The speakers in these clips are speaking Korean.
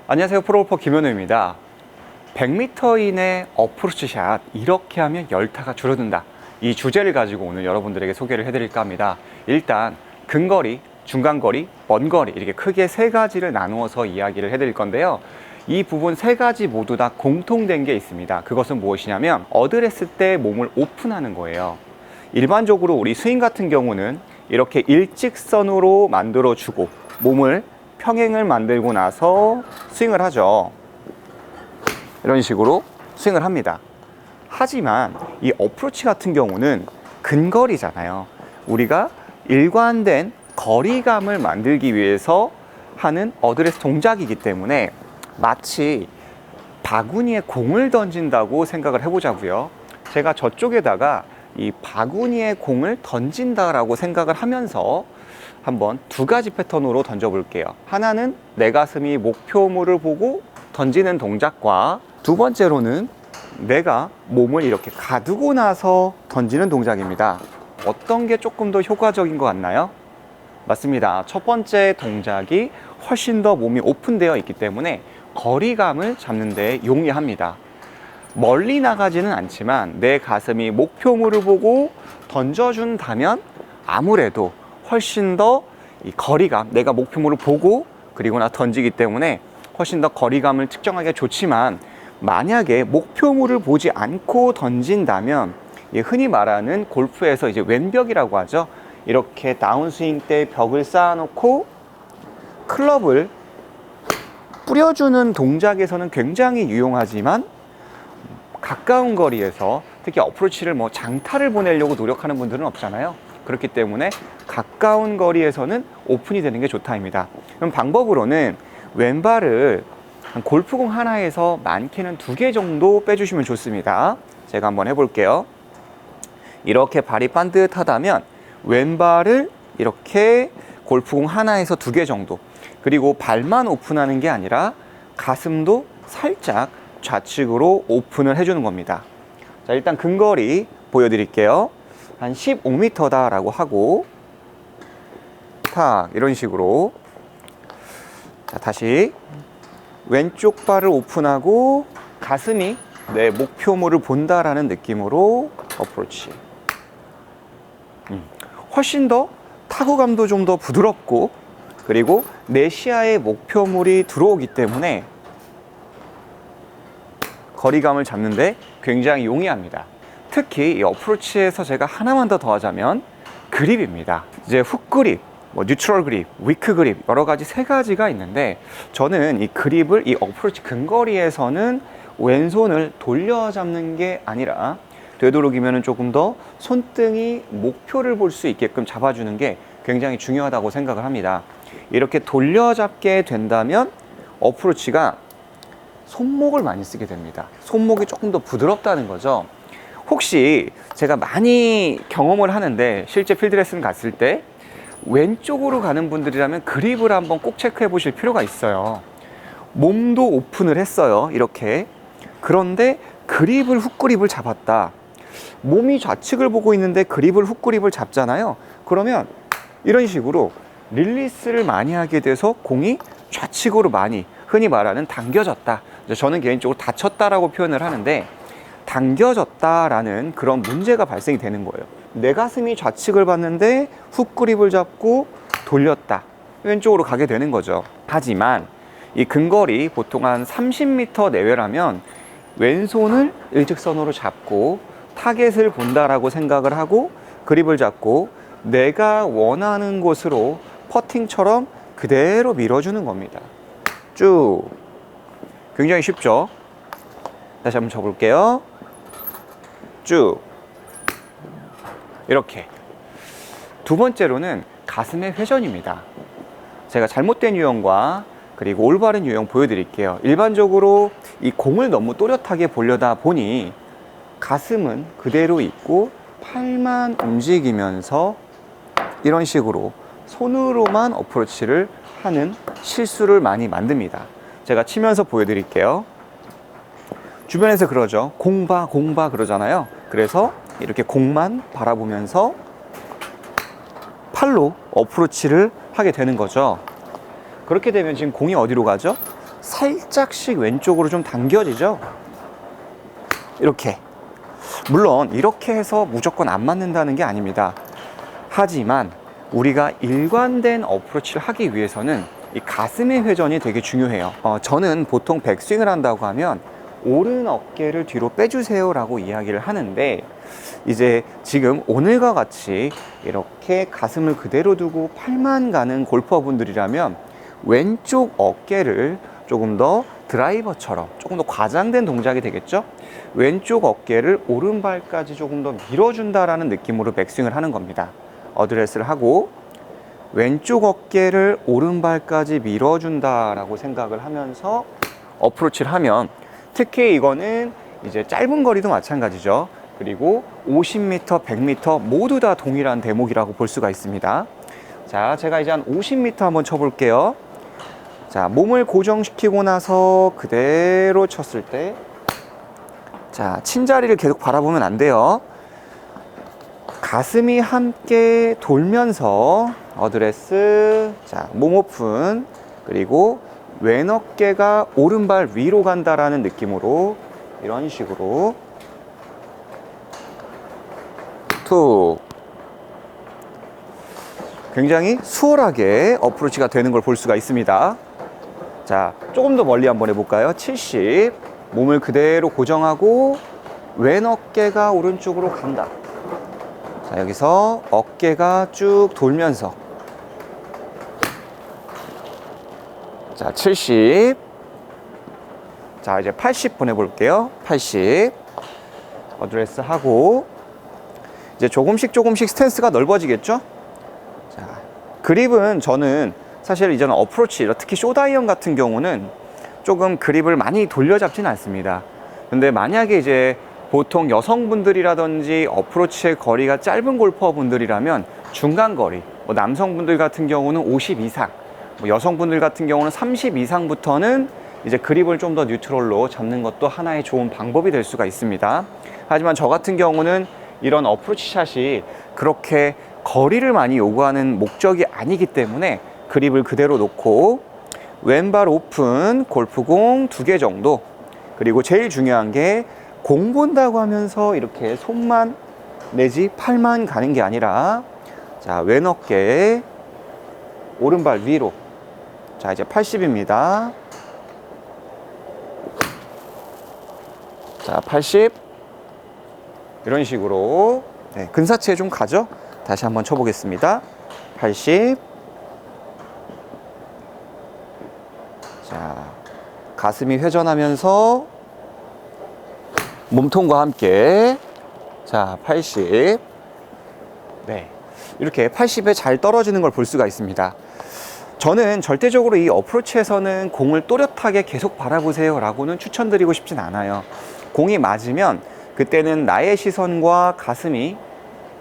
안녕하세요. 프로골퍼 김현우입니다. 100m 이내 어프로치 샷, 이렇게 하면 열타가 줄어든다. 이 주제를 가지고 오늘 여러분들에게 소개를 해드릴까 합니다. 일단 근거리, 중간거리, 먼거리, 이렇게 크게 세 가지를 나누어서 이야기를 해드릴 건데요. 이 부분 세 가지 모두 다 공통된 게 있습니다. 그것은 무엇이냐면 어드레스 때 몸을 오픈하는 거예요. 일반적으로 우리 스윙 같은 경우는 이렇게 일직선으로 만들어주고 몸을 평행을 만들고 나서 스윙을 하죠. 이런 식으로 스윙을 합니다. 하지만 이 어프로치 같은 경우는 근거리잖아요. 우리가 일관된 거리감을 만들기 위해서 하는 어드레스 동작이기 때문에 마치 바구니에 공을 던진다고 생각을 해보자고요. 제가 저쪽에다가 이 바구니에 공을 던진다라고 생각을 하면서 한번 두 가지 패턴으로 던져 볼게요. 하나는 내 가슴이 목표물을 보고 던지는 동작과, 두 번째로는 내가 몸을 이렇게 가두고 나서 던지는 동작입니다. 어떤 게 조금 더 효과적인 것 같나요? 맞습니다. 첫 번째 동작이 훨씬 더 몸이 오픈되어 있기 때문에 거리감을 잡는 데 용이합니다. 멀리 나가지는 않지만 내 가슴이 목표물을 보고 던져준다면 아무래도 훨씬 더 이 거리감, 내가 목표물을 보고 그리고 나 던지기 때문에 훨씬 더 거리감을 측정하기가 좋지만, 만약에 목표물을 보지 않고 던진다면 흔히 말하는 골프에서 이제 왼벽이라고 하죠. 이렇게 다운스윙 때 벽을 쌓아놓고 클럽을 뿌려주는 동작에서는 굉장히 유용하지만, 가까운 거리에서 특히 어프로치를 장타를 보내려고 노력하는 분들은 없잖아요. 그렇기 때문에 가까운 거리에서는 오픈이 되는 게 좋다입니다. 그럼 방법으로는 왼발을 골프공 하나에서 많게는 2개 정도 빼주시면 좋습니다. 제가 한번 해볼게요. 이렇게 발이 반듯하다면 왼발을 이렇게 골프공 하나에서 2개 정도, 그리고 발만 오픈하는 게 아니라 가슴도 살짝 좌측으로 오픈을 해주는 겁니다. 자, 일단 근거리 보여드릴게요. 한 15m다 라고 하고, 탁, 이런 식으로. 자, 다시 왼쪽 발을 오픈하고 가슴이 내 목표물을 본다라는 느낌으로 어프로치. 훨씬 더 타구감도 좀 더 부드럽고, 그리고 내 시야에 목표물이 들어오기 때문에 거리감을 잡는데 굉장히 용이합니다. 특히 이 어프로치에서 제가 하나만 더 더하자면 그립입니다. 이제 훅 그립, 뉴트럴 그립, 위크 그립, 여러 가지 세 가지가 있는데, 저는 이 그립을 이 어프로치 근거리에서는 왼손을 돌려 잡는 게 아니라 되도록이면 조금 더 손등이 목표를 볼 수 있게끔 잡아주는 게 굉장히 중요하다고 생각을 합니다. 이렇게 돌려 잡게 된다면 어프로치가 손목을 많이 쓰게 됩니다. 손목이 조금 더 부드럽다는 거죠. 혹시 제가 많이 경험을 하는데, 실제 필드 레슨 갔을 때 왼쪽으로 가는 분들이라면 그립을 한번 꼭 체크해 보실 필요가 있어요. 몸도 오픈을 했어요, 이렇게. 그런데 그립을, 훅 그립을 잡았다. 몸이 좌측을 보고 있는데 그립을, 훅 그립을 잡잖아요. 그러면 이런 식으로 릴리스를 많이 하게 돼서 공이 좌측으로 많이, 흔히 말하는 당겨졌다. 저는 개인적으로 다쳤다라고 표현을 하는데, 당겨졌다라는 그런 문제가 발생이 되는 거예요. 내 가슴이 좌측을 봤는데 훅 그립을 잡고 돌렸다. 왼쪽으로 가게 되는 거죠. 하지만 이 근거리 보통 한 30m 내외라면 왼손을 일직선으로 잡고 타겟을 본다라고 생각을 하고 그립을 잡고 내가 원하는 곳으로 퍼팅처럼 그대로 밀어주는 겁니다. 쭉. 굉장히 쉽죠? 다시 한번 쳐볼게요. 쭉. 이렇게. 두 번째로는 가슴의 회전입니다. 제가 잘못된 유형과 그리고 올바른 유형 보여드릴게요. 일반적으로 이 공을 너무 또렷하게 보려다 보니 가슴은 그대로 있고 팔만 움직이면서 이런 식으로 손으로만 어프로치를 하는 실수를 많이 만듭니다. 제가 치면서 보여드릴게요. 주변에서 그러죠. 공봐 그러잖아요. 그래서 이렇게 공만 바라보면서 팔로 어프로치를 하게 되는 거죠. 그렇게 되면 지금 공이 어디로 가죠? 살짝씩 왼쪽으로 좀 당겨지죠. 이렇게. 물론 이렇게 해서 무조건 안 맞는다는 게 아닙니다. 하지만 우리가 일관된 어프로치를 하기 위해서는 이 가슴의 회전이 되게 중요해요. 저는 보통 백스윙을 한다고 하면 오른 어깨를 뒤로 빼주세요 라고 이야기를 하는데, 이제 지금 오늘과 같이 이렇게 가슴을 그대로 두고 팔만 가는 골퍼분들이라면 왼쪽 어깨를 조금 더 드라이버처럼 조금 더 과장된 동작이 되겠죠. 왼쪽 어깨를 오른발까지 조금 더 밀어준다라는 느낌으로 백스윙을 하는 겁니다. 어드레스를 하고 왼쪽 어깨를 오른발까지 밀어준다라고 생각을 하면서 어프로치를 하면, 특히 이거는 이제 짧은 거리도 마찬가지죠. 그리고 50m, 100m 모두 다 동일한 대목이라고 볼 수가 있습니다. 자, 제가 이제 한 50m 한번 쳐볼게요. 자, 몸을 고정시키고 나서 그대로 쳤을 때, 자, 친자리를 계속 바라보면 안 돼요. 가슴이 함께 돌면서 어드레스, 자, 몸 오픈, 그리고 왼 어깨가 오른발 위로 간다라는 느낌으로 이런 식으로 툭, 굉장히 수월하게 어프로치가 되는 걸 볼 수가 있습니다. 자, 조금 더 멀리 한번 해볼까요? 70, 몸을 그대로 고정하고 왼 어깨가 오른쪽으로 간다. 자, 여기서 어깨가 쭉 돌면서, 자, 70. 자, 이제 80 보내볼게요. 80. 어드레스 하고, 이제 조금씩 스탠스가 넓어지겠죠? 자, 그립은 저는 사실 이제는 어프로치, 특히 쇼다이언 같은 경우는 조금 그립을 많이 돌려잡지는 않습니다. 근데 만약에 이제 보통 여성분들이라든지 어프로치의 거리가 짧은 골퍼분들이라면 중간 거리, 남성분들 같은 경우는 50 이상, 여성분들 같은 경우는 30 이상부터는 이제 그립을 좀 더 뉴트럴로 잡는 것도 하나의 좋은 방법이 될 수가 있습니다. 하지만 저 같은 경우는 이런 어프로치 샷이 그렇게 거리를 많이 요구하는 목적이 아니기 때문에 그립을 그대로 놓고 왼발 오픈, 골프공 2개 정도, 그리고 제일 중요한 게 공 본다고 하면서 이렇게 손만 내지 팔만 가는 게 아니라, 자, 왼 어깨 오른발 위로. 자, 이제 80입니다. 자, 80. 이런 식으로, 네, 근사치에 좀 가죠? 다시 한번 쳐보겠습니다. 80. 자, 가슴이 회전하면서 몸통과 함께, 자, 80. 네, 이렇게 80에 잘 떨어지는 걸 볼 수가 있습니다. 저는 절대적으로 이 어프로치에서는 공을 또렷하게 계속 바라보세요 라고는 추천드리고 싶진 않아요. 공이 맞으면 그때는 나의 시선과 가슴이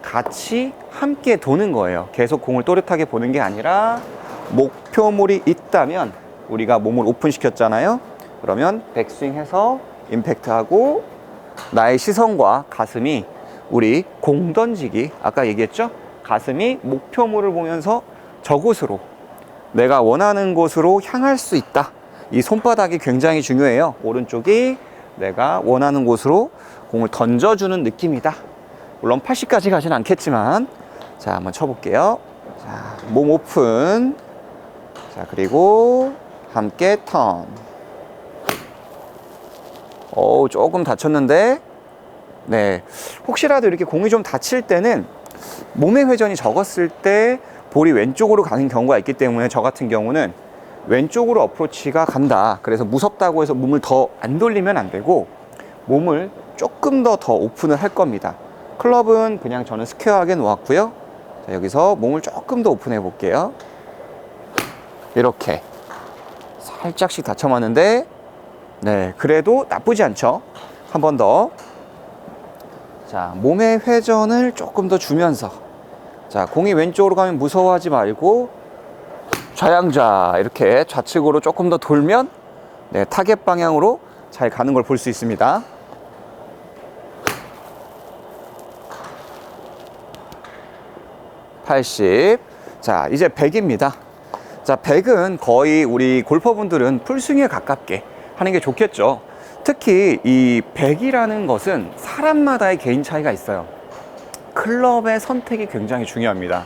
같이 함께 도는 거예요. 계속 공을 또렷하게 보는 게 아니라, 목표물이 있다면 우리가 몸을 오픈시켰잖아요. 그러면 백스윙해서 임팩트하고 나의 시선과 가슴이, 우리 공 던지기 아까 얘기했죠? 가슴이 목표물을 보면서 저곳으로, 내가 원하는 곳으로 향할 수 있다. 이 손바닥이 굉장히 중요해요. 오른쪽이 내가 원하는 곳으로 공을 던져주는 느낌이다. 물론 80까지 가진 않겠지만, 자, 한번 쳐볼게요. 자, 몸 오픈. 자, 그리고 함께 턴. 조금 다쳤는데, 네, 혹시라도 이렇게 공이 좀 다칠 때는 몸의 회전이 적었을 때 볼이 왼쪽으로 가는 경우가 있기 때문에, 저 같은 경우는 왼쪽으로 어프로치가 간다, 그래서 무섭다고 해서 몸을 더 안 돌리면 안 되고 몸을 조금 더 오픈을 할 겁니다. 클럽은 그냥 저는 스퀘어하게 놓았고요. 자, 여기서 몸을 조금 더 오픈해 볼게요. 이렇게 살짝씩 다쳐 맞는데, 네, 그래도 나쁘지 않죠. 한 번 더. 자, 몸의 회전을 조금 더 주면서, 자, 공이 왼쪽으로 가면 무서워하지 말고 좌양좌 이렇게 좌측으로 조금 더 돌면, 네, 타겟 방향으로 잘 가는 걸 볼 수 있습니다. (80) 자, 이제 100입니다. 자, 100은 거의 우리 골퍼분들은 풀스윙에 가깝게 하는 게 좋겠죠. 특히 이 100이라는 것은 사람마다의 개인 차이가 있어요. 클럽의 선택이 굉장히 중요합니다.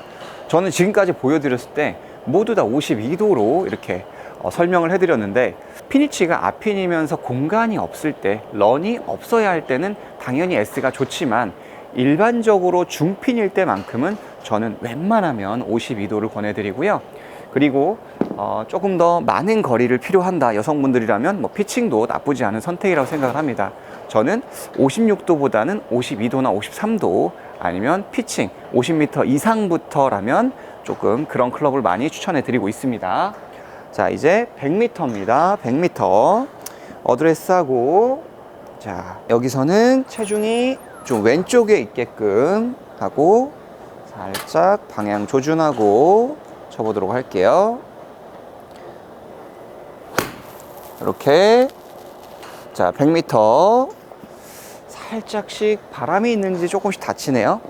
저는 지금까지 보여드렸을 때 모두 다 52도로 이렇게 설명을 해드렸는데, 피니치가 앞핀이면서 공간이 없을 때, 런이 없어야 할 때는 당연히 S가 좋지만 일반적으로 중핀일 때만큼은 저는 웬만하면 52도를 권해드리고요. 그리고 조금 더 많은 거리를 필요한다 여성분들이라면 뭐 피칭도 나쁘지 않은 선택이라고 생각을 합니다. 저는 56도보다는 52도나 53도 아니면 피칭 50m 이상부터라면 조금 그런 클럽을 많이 추천해 드리고 있습니다. 자, 이제 100m입니다. 100m 어드레스하고, 자, 여기서는 체중이 좀 왼쪽에 있게끔 하고 살짝 방향 조준하고 쳐보도록 할게요. 이렇게. 자, 100m 살짝씩 바람이 있는지 조금씩 다치네요.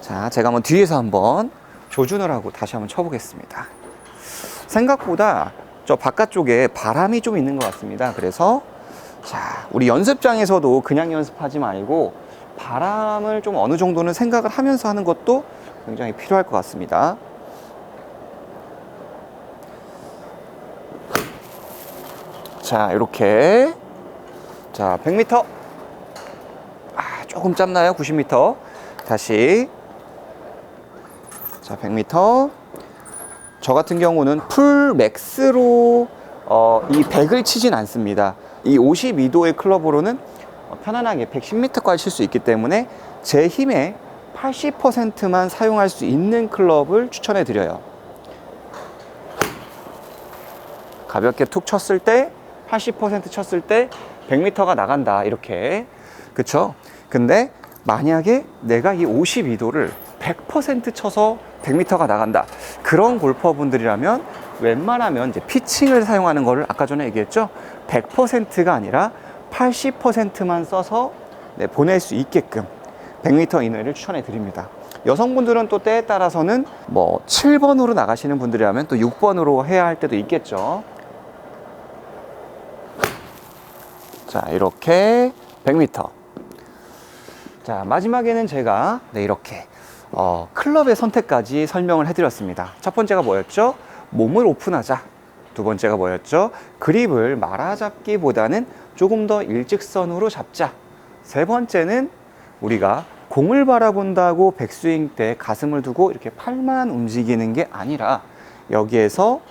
자, 제가 한번 뒤에서 한번 조준을 하고 다시 한번 쳐보겠습니다. 생각보다 저 바깥쪽에 바람이 좀 있는 것 같습니다. 그래서 자, 우리 연습장에서도 그냥 연습하지 말고 바람을 좀 어느 정도는 생각을 하면서 하는 것도 굉장히 필요할 것 같습니다. 자, 이렇게. 자, 100m. 조금 짧나요? 90m. 다시. 자, 100m. 저 같은 경우는 풀 맥스로 이 100을 치진 않습니다. 이 52도의 클럽으로는 편안하게 110m까지 칠 수 있기 때문에 제 힘의 80%만 사용할 수 있는 클럽을 추천해 드려요. 가볍게 툭 쳤을 때 80% 쳤을 때 100m가 나간다, 이렇게. 그쵸? 근데 만약에 내가 이 52도를 100% 쳐서 100m가 나간다, 그런 골퍼분들이라면 웬만하면 이제 피칭을 사용하는 거를 아까 전에 얘기했죠. 100%가 아니라 80%만 써서 보낼 수 있게끔 100m 이내를 추천해 드립니다. 여성분들은 또 때에 따라서는 뭐 7번으로 나가시는 분들이라면 또 6번으로 해야 할 때도 있겠죠. 자, 이렇게 100m. 자, 마지막에는 제가 이렇게 클럽의 선택까지 설명을 해드렸습니다. 첫 번째가 뭐였죠? 몸을 오픈하자. 두 번째가 뭐였죠? 그립을 말아잡기보다는 조금 더 일직선으로 잡자. 세 번째는 우리가 공을 바라본다고 백스윙 때 가슴을 두고 이렇게 팔만 움직이는 게 아니라 여기에서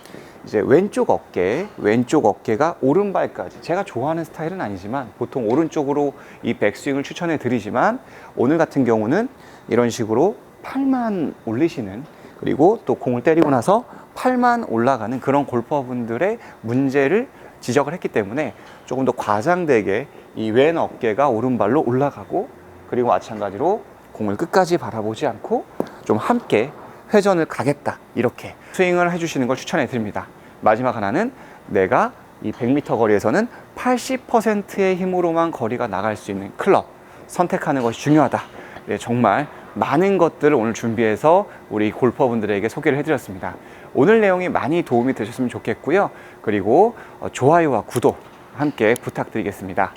이제 왼쪽 어깨가 오른발까지, 제가 좋아하는 스타일은 아니지만 보통 오른쪽으로 이 백스윙을 추천해 드리지만, 오늘 같은 경우는 이런 식으로 팔만 올리시는, 그리고 또 공을 때리고 나서 팔만 올라가는 그런 골퍼분들의 문제를 지적을 했기 때문에 조금 더 과장되게 이 왼 어깨가 오른발로 올라가고, 그리고 마찬가지로 공을 끝까지 바라보지 않고 좀 함께 회전을 가겠다, 이렇게 스윙을 해주시는 걸 추천해 드립니다. 마지막 하나는 내가 이 100m 거리에서는 80%의 힘으로만 거리가 나갈 수 있는 클럽 선택하는 것이 중요하다. 네, 정말 많은 것들을 오늘 준비해서 우리 골퍼분들에게 소개를 해드렸습니다. 오늘 내용이 많이 도움이 되셨으면 좋겠고요. 그리고 좋아요와 구독 함께 부탁드리겠습니다.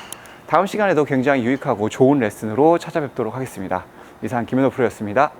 다음 시간에도 굉장히 유익하고 좋은 레슨으로 찾아뵙도록 하겠습니다. 이상 김현호 프로였습니다.